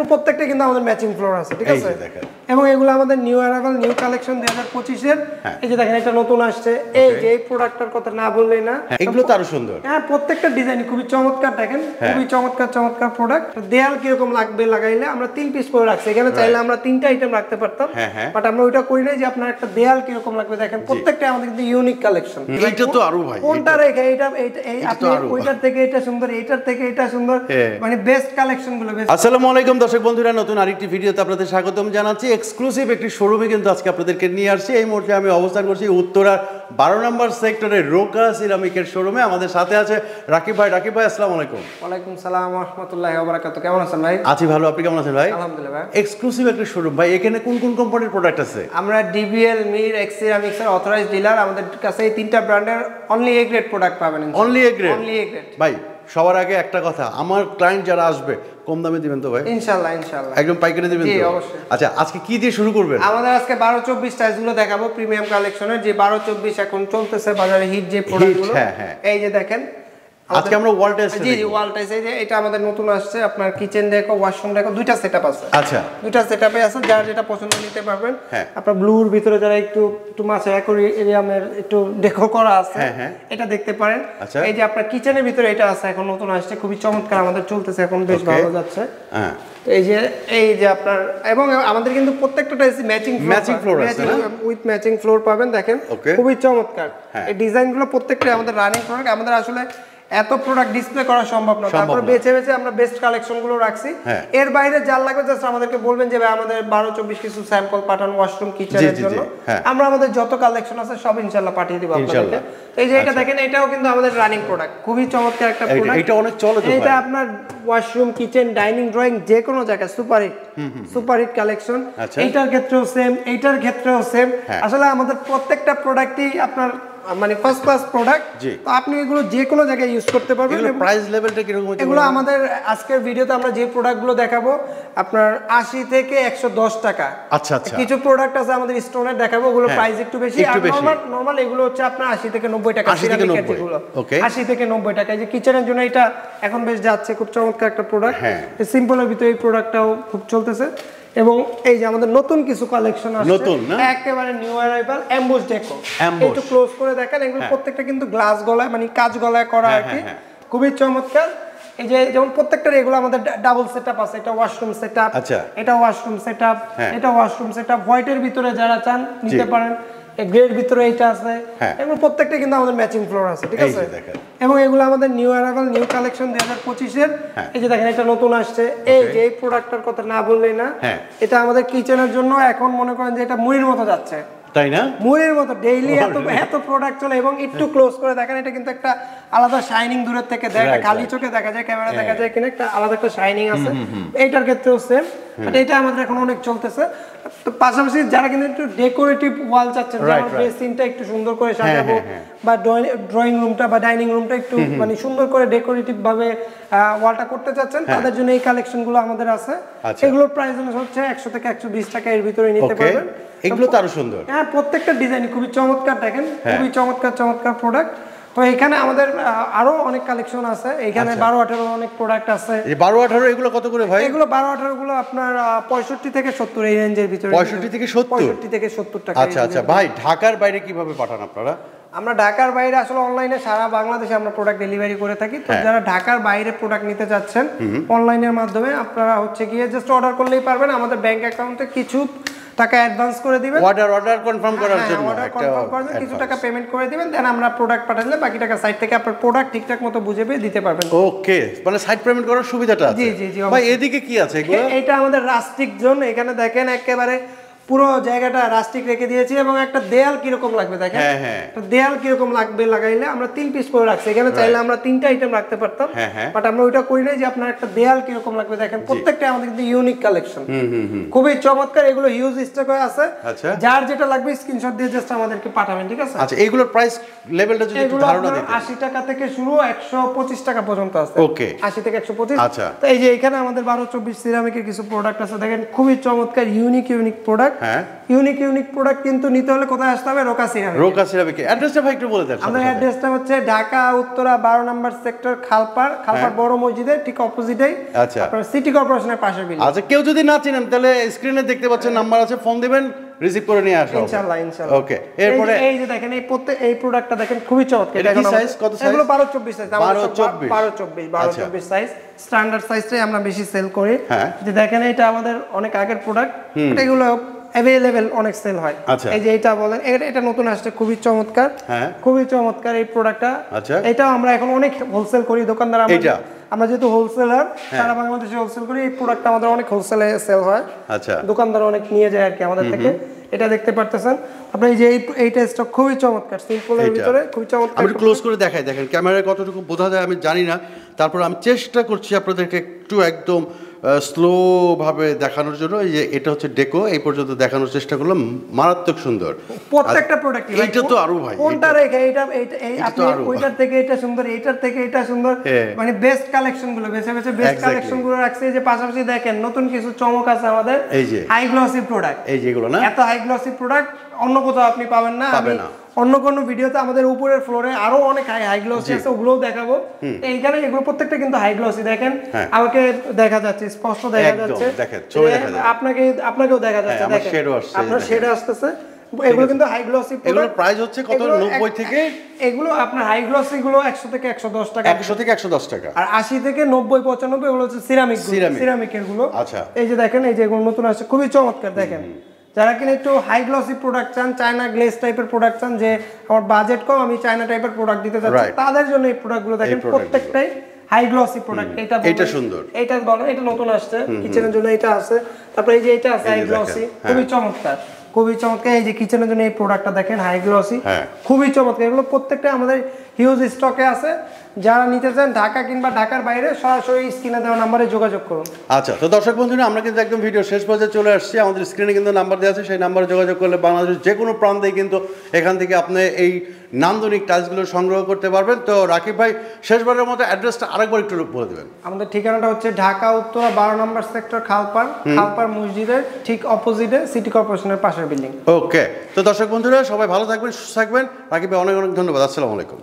এবং প্রত্যেকটা কিন্তু আমাদের ম্যাচিং ফ্লোর আছে, ঠিক আছে? এবং এগুলো আমাদের নিউ অ্যারাইভাল নিউ কালেকশন 2025 এর। এই যে দেখেন এটা নতুন আসছে, এই যে এই প্রোডাক্টটার কথা না বললেই না, এগুলো তো আরো সুন্দর। হ্যাঁ, প্রত্যেকটা ডিজাইন খুবই চমৎকার, দেখেন খুবই চমৎকার চমৎকার প্রোডাক্ট। দেয়াল কিরকম লাগবে লাগাইলে আমরা 3 পিস করে রাখছি, এখানে চাইলে আমরা 3টা আইটেম রাখতে পারতাম, বাট আমরা ওইটা করি নাই যে আপনার একটা দেয়াল কিরকম লাগবে দেখেন, প্রত্যেকটা আমাদের কিন্তু ইউনিক কালেকশন। এইটা তো আরো ভাই, কোনটা রেখে এটা এই আপনি ওইটার থেকে এটা সুন্দর, এইটার থেকে এটা সুন্দর, মানে বেস্ট কালেকশন গুলো। আসসালামু আলাইকুম দর্শক বন্ধুরা, নতুন আরেকটি ভিডিওতে আপনাদের স্বাগতম জানাচ্ছি। এক্সক্লুসিভ একটি শোরুমে কিন্তু আজকে আপনাদেরকে নিয়ে আসছি। এই মুহূর্তে আমি অবস্থান করছি উত্তরা 12 নম্বর সেক্টরের রোকা সিরামিকের শোরুমে। আমাদের সাথে আছে রাকিব ভাই। রাকিব ভাই আসসালামু আলাইকুম। ওয়ালাইকুম সালাম ওয়া রাহমাতুল্লাহি ওয়া বারাকাতুহু। কেমন আছেন ভাই? আছি ভালো, আপনি কেমন আছেন ভাই? আলহামদুলিল্লাহ ভাই। এক্সক্লুসিভ একটা শোরুম ভাই, এখানে কোন কোন কোম্পানির প্রোডাক্ট আছে? আমরা ডিবিএল, মির, এক্স সিরামিক্স এর অথরাইজড ডিলার। আমাদের কাছে এই তিনটা ব্র্যান্ডের অনলি এ গ্রেড প্রোডাক্ট পাবেন। Only A grade? Only A grade ভাই। সবার আগে একটা কথা, আমার ক্লায়েন্ট যারা আসবে কম দামে দিবেন তো ভাই? ইনশাআল্লাহ ইনশাআল্লাহ, একদম পাইকারি দিবেন তো? জি অবশ্যই। আচ্ছা, আজকে কি দিয়ে শুরু করবেন? আমাদের আজকে 12-24 টাইলসগুলো দেখাবো, প্রিমিয়াম কালেকশনের যে 12-24 এখন চলতেছে বাজারে হিট যে প্রোডাক্টগুলো। এই যে দেখেন আজকে আমরা ওয়াল টাইলস, জি জি ওয়াল টাইলস, এই যে এটা আমাদের নতুন আসছে, আপনার কিচেন ডেকো, ওয়াশরুম ডেকো, দুইটা সেটআপ আছে। আচ্ছা, দুইটা সেটআপে আছে, যার যেটা পছন্দ নিতে পারবেন। আপনার ব্লুর ভিতরে যারা একটু মাছ অ্যাকোয়ারিয়ামের একটু ডেকো করা আছে, এটা দেখতে পারেন। এই যে আপনার কিচেনের ভিতরে এটা আছে, এখন নতুন আসছে, খুবই চমৎকার, আমাদের চলতেছে এখন, বেশ ভালো যাচ্ছে। এই যে আপনার, এবং আমাদের কিন্তু প্রত্যেকটা ম্যাচিং ফ্লোর আছে, উইথ ম্যাচিং ফ্লোর পাবেন, দেখেন খুবই চমৎকার। এই ডিজাইনগুলো প্রত্যেকটা আমাদের রানিং প্রোডাক্ট। আমাদের আসলে এত প্রোডাক্ট ডিসপ্লে করা সম্ভব না, তারপর বেছে বেছে আমরা বেস্ট কালেকশন গুলো রাখছি। এর বাইরে যা লাগবে জাস্ট আমাদেরকে বলবেন যে ভাই আমাদের 12-24 কিছু স্যাম্পল পাঠান ওয়াশরুম কিচেনের জন্য, আমরা আমাদের যত কালেকশন আছে সব ইনশাআল্লাহ পাঠিয়ে দিব আপনাদেরকে। এই যে এটা দেখেন, এটাও কিন্তু আমাদের রানিং প্রোডাক্ট, খুবই চমৎকার একটা প্রোডাক্ট। এটা অনেক চলে তো ভাই। এটা আপনার ওয়াশরুম কিচেন ডাইনিং ড্রয়িং যে কোনো জায়গায় সুপার হিট কালেকশন। এইটার ক্ষেত্রেও সেম, এইটার ক্ষেত্রেও সেম। আসলে আমাদের প্রত্যেকটা প্রোডাক্টই আপনার মানে ফার্স্ট ক্লাস প্রোডাক্ট, তো আপনি এগুলো যে কোনো জায়গায় ইউজ করতে পারবেন। এগুলো প্রাইস লেভেলটা কি রকম? এগুলো আমাদের আজকের ভিডিওতে আমরা যে প্রোডাক্টগুলো দেখাবো আপনার 80 থেকে 110 টাকা। আচ্ছা আচ্ছা, কিছু প্রোডাক্ট আছে আমাদের স্টোনের দেখাবো, ওগুলো প্রাইস একটু বেশি, আর নরমাল এগুলো হচ্ছে আপনার 80 থেকে 90 টাকা। 80 থেকে 90, ওকে 80 থেকে 90 টাকা। এই যে কিচেনের জন্য এটা এখন বেশ যাচ্ছে, খুব চমৎকার একটা প্রোডাক্ট। সিম্পলের ভিতরে এই প্রোডাক্টটাও খুব চলতেছে। এবং এই যে আমাদের নতুন কিছু কালেকশন আসছে, নতুন না, একেবারে নিউ অ্যারাইভাল এমবোস ডেকো। একটু ক্লোজ করে দেখেন, এগুলো প্রত্যেকটা কিন্তু গ্লাস গলায়, মানে কাঁচ গলায় করা আর কি, খুবই চমৎকার। এই যে যেমন প্রত্যেকটার এগুলো আমাদের ডাবল সেটআপ আছে, এটা ওয়াশরুম সেটআপ, এটা ওয়াশরুম সেটআপ, এটা ওয়াশরুম সেটআপ। হোয়াইটের ভিতরে যারা চান নিতে পারেন, এই গ্রেড ভিতরে এটা আছে, এবং প্রত্যেকটা কিন্তু আমাদের ম্যাচিং ফ্লোর আছে, ঠিক আছে? এবং এগুলো আমাদের নিউ অ্যারাইভাল নিউ কালেকশন 2025 এর। এই যে দেখেন এটা নতুন আসছে, এই যে এই প্রোডাক্টটার কথা না বললেই না, এটা আমাদের কিচেনের জন্য এখন মনে করেন যে এটা মুড়ির মতো যাচ্ছে, তাই না? মুড়ির মতো ডেইলি এত প্রোডাক্ট চলে। এবং একটু ক্লোজ করে দেখেন, এটা কিন্তু একটা আলাদা শাইনিং দূরের থেকে দেখা, খালি চোখে দেখা যায়, ক্যামেরা দেখা যায় কিনা, একটা আলাদা একটা শাইনিং আছে। এইটার ক্ষেত্রেও সেম, বাট এটা আমাদের এখন অনেক চলতেছে। তো পাশাপাশি যারা কিন্তু একটু ডেকোরেটিভ ওয়াল চাচ্ছেন, যেমন বেসিনটা একটু সুন্দর করে সাজাবো, বা ড্রয়িং রুমটা বা ডাইনিং রুমটা একটু মানে সুন্দর করে ডেকোরেটিভ ভাবে ওয়ালটা করতে চাচ্ছেন, তাদের জন্য এই কালেকশনগুলো আমাদের আছে। এগুলোর প্রাইস হচ্ছে 100 থেকে 120 টাকা, এর ভিতরে নিতে পারবেন। এগুলো তো আরো সুন্দর, হ্যাঁ, প্রত্যেকটা ডিজাইন খুবই চমৎকার, দেখেন খুবই চমৎকার প্রোডাক্ট। তো এখানে আমাদের আরো অনেক কালেকশন আছে, এখানে 12-18 অনেক প্রোডাক্ট আছে। এই 12-18 এগুলো কত করে ভাই? এগুলো 12-18 গুলো আপনার 65 থেকে 70 এই রেঞ্জের ভিতরে। 65 থেকে 70 টাকা। আচ্ছা আচ্ছা ভাই, ঢাকার বাইরে কিভাবে পাঠান আপনারা? আমরা ঢাকার বাইরে আসলে অনলাইনে সারা বাংলাদেশে আমরা প্রোডাক্ট ডেলিভারি করে থাকি। তো যারা ঢাকার বাইরে প্রোডাক্ট নিতে যাচ্ছেন অনলাইনের মাধ্যমে, আপনারা হচ্ছে গিয়ে জাস্ট অর্ডার করলেই পারবেন। আমাদের ব্যাংক অ্যাকাউন্টে কিছু টাকা অ্যাডভান্স করে দিবেন, অর্ডার কনফার্ম করার জন্য কিছু টাকা পেমেন্ট করে দিবেন, দেন আমরা প্রোডাক্ট পাঠালে বাকি টাকা সাইট থেকে আপনার প্রোডাক্ট ঠিকঠাক মতো বুঝে পেয়ে দিতে পারবেন। ওকে, মানে সাইট পেমেন্ট করার সুবিধাটা আছে। জি জি ভাই এদিকে কি আছে এগুলো? এটা আমাদের রাস্টিক জোন। এখানে দেখেন একেবারে পুরো জায়গাটা রাস্টিক রেখে দিয়েছি, এবং একটা দেয়াল কিরকম লাগবে দেখেন, দেয়াল কিরকম লাগবে লাগাইলে আমরা 3 পিস করে রাখছি, এখানে চাইলে আমরা 3টা আইটেম রাখতে পারতাম, বাট আমরা ওইটা করি নাই যে আপনার একটা দেয়াল কিরকম লাগবে দেখেন, প্রত্যেকটা আমাদের কিন্তু ইউনিক কালেকশন, খুবই চমৎকার। এগুলো হিউজ স্টক হয়ে আছে, যার যেটা লাগবে স্ক্রিনশট দিয়ে জাস্ট আমাদেরকে পাঠাবেন, ঠিক আছে? আচ্ছা, এগুলোর প্রাইস লেভেলটা যদি একটু ধারণা দিতেন। 80 টাকা থেকে শুরু 125 টাকা পর্যন্ত আছে। ওকে, 80 থেকে 125। আচ্ছা, তো এই যে এখানে আমাদের 12-24 সিরামিকের কিছু প্রোডাক্ট আছে, দেখেন খুবই চমৎকার ইউনিক প্রোডাক্ট। হ্যাঁ ইউনিক প্রোডাক্ট কিন্তু নিতে হলে কোথায় আসতে হবে? Roca ceramic. রোকা সিরামিক অ্যাড্রেসটা ভাই একটু বলে দেন। আমাদের অ্যাড্রেসটা হচ্ছে ঢাকা উত্তরা 12 নম্বর সেক্টর, খালপাড় বড় মসজিদের ঠিক অপোজিটেই। আচ্ছা, আপনার সিটি কর্পোরেশনের পাশে বিল্ডিং। আচ্ছা, কেউ যদি না চিনেন তাহলে স্ক্রিনে দেখতে পাচ্ছেন নাম্বার আছে, ফোন দিবেন, রিসিভ করে নিয়ে আসো ইনশাআল্লাহ। ওকে। এরপরে এই যে দেখেন এই প্রোডাক্টটা দেখেন খুবই চমৎকার। এটা কি সাইজ? কত সাইজ? এগুলো 12 24 সাইজ। 12 24 সাইজ স্ট্যান্ডার্ড সাইজটাই আমরা বেশি সেল করি। যে দেখেন এটা আমাদের অনেক আগের প্রোডাক্ট, এগুলো अवेलेबल অনেক সেল হয়। এই যে এটা বলেন, এটা নতুন আসছে, খুবই চমৎকার। খুবই চমৎকার এই প্রোডাক্টটা। এটাও আমরা এখন অনেক হোলসেল করি, দোকানদার আমরা যেহেতু হোলসেলার, সারা বাংলাদেশে হোলসেল করি, এই প্রোডাক্টটা আমাদের অনেক হোলসেলে সেল হয়। আচ্ছা, দোকানদার অনেক নিয়ে যায় আর কি আমাদের থেকে। এটা দেখতে পারতেছেন আপনি, এই যে এইটা স্টক খুবই চমৎকার, সিম্পলের ভিতরে খুবই চমৎকার। আমি ক্লোজ করে দেখাই, দেখেন ক্যামেরায় কতটুকু বোঝা যায় আমি জানি না, তারপর আমি চেষ্টা করছি আপনাদেরকে একটু একদম স্লো ভাবে দেখানোর জন্য। এই যে এটা হচ্ছে ডেকো, এই পর্যন্ত দেখানোর চেষ্টা করলাম, মারাত্মক সুন্দর প্রত্যেকটা প্রোডাক্ট। এইটা তো আরো ভাই, কোনটা রেখে এটা আপনি ওইটার থেকে এটা সুন্দর, এইটার থেকে এটা সুন্দর, মানে বেস্ট কালেকশন গুলো বেছে বেস্ট কালেকশন গুলো রাখছে। যে পাশাপাশি দেখেন নতুন কিছু চমক আছে আমাদের, এই যে হাই গ্লসি প্রোডাক্ট। এই যেগুলো না, এত হাই গ্লসি প্রোডাক্ট অন্য কোথাও আপনি পাবেন না। অন্য কোনো ভিডিওতে আমাদের উপরের ফ্লোরে আরো অনেক হাই গ্লসি আছে, ওগুলোও দেখাবো। এইখানে এগুলো প্রত্যেকটা কিন্তু হাই গ্লসি। দেখেন আমাকে দেখা যাচ্ছে, স্পষ্ট দেখা যাচ্ছে, আপনাকেও দেখা যাচ্ছে। দেখেন আপনার শেড আসতেছে, এগুলো কিন্তু হাই গ্লসি প্রোডাক্ট। এগুলোর প্রাইস হচ্ছে কত? 90 থেকে, এগুলো আপনার হাই গ্লসি গুলো 100 থেকে 110 টাকা, 100 থেকে 110 টাকা। আর 80 থেকে 90 95 এগুলো হচ্ছে সিরামিকের গুলো। আচ্ছা, এই যে দেখেন, এই যে এগুলো নতুন আসছে, খুবই চমৎকার। দেখেন যারা কিনা একটু হাই গ্লসি প্রোডাক্ট চান, চায়না গ্লেজ টাইপের প্রোডাক্ট চান, যে আমার বাজেট কম, আমি চায়না টাইপের প্রোডাক্ট দিতে চাচ্ছি, তাদের জন্য এই প্রোডাক্টগুলো দেখেন প্রত্যেকটাই হাই গ্লসি প্রোডাক্ট। এটা সুন্দর, এটা বলেন, এটা নতুন আসছে কিচেনের জন্য, এটা আছে। তারপরে এই যে এটা আছে হাই গ্লসি, খুবই চমৎকার, খুবই চমৎকার। এই যে কিচেনের জন্য এই প্রোডাক্টটা দেখেন হাই গ্লসি, খুবই চমৎকার। এগুলো প্রত্যেকটা আমাদের হিউজ স্টকে আছে। যারা নিতে চান ঢাকা কিংবা ঢাকার বাইরে, সরাসরি স্ক্রিনে দেওয়া নম্বরে যোগাযোগ করুন। আচ্ছা, তো দর্শক বন্ধুরা, আমরা কিন্তু একদম ভিডিও শেষ পর্যায়ে চলে আসছি। আমাদের স্ক্রিনে কিন্তু নাম্বার দেওয়া আছে, সেই নাম্বারে যোগাযোগ করলে বাংলাদেশের যে কোনো প্রান্তে কিন্তু এখান থেকে আপনি এই নান্দনিক টাইলসগুলো সংগ্রহ করতে পারবেন। তো রাকিব ভাই, শেষবারের মতো অ্যাড্রেসটা আরেকবার একটু বলে দেবেন। আমাদের ঠিকানাটা হচ্ছে ঢাকা উত্তরা 12 নম্বর সেক্টর, খালপাড় মসজিদের ঠিক অপোজিটে, সিটি কর্পোরেশনের পাশের বিল্ডিং। ওকে, তো দর্শক বন্ধুরা সবাই ভালো থাকবেন, সুস্থ থাকবেন। রাকিব ভাই অনেক অনেক ধন্যবাদ। আসসালামু আলাইকুম।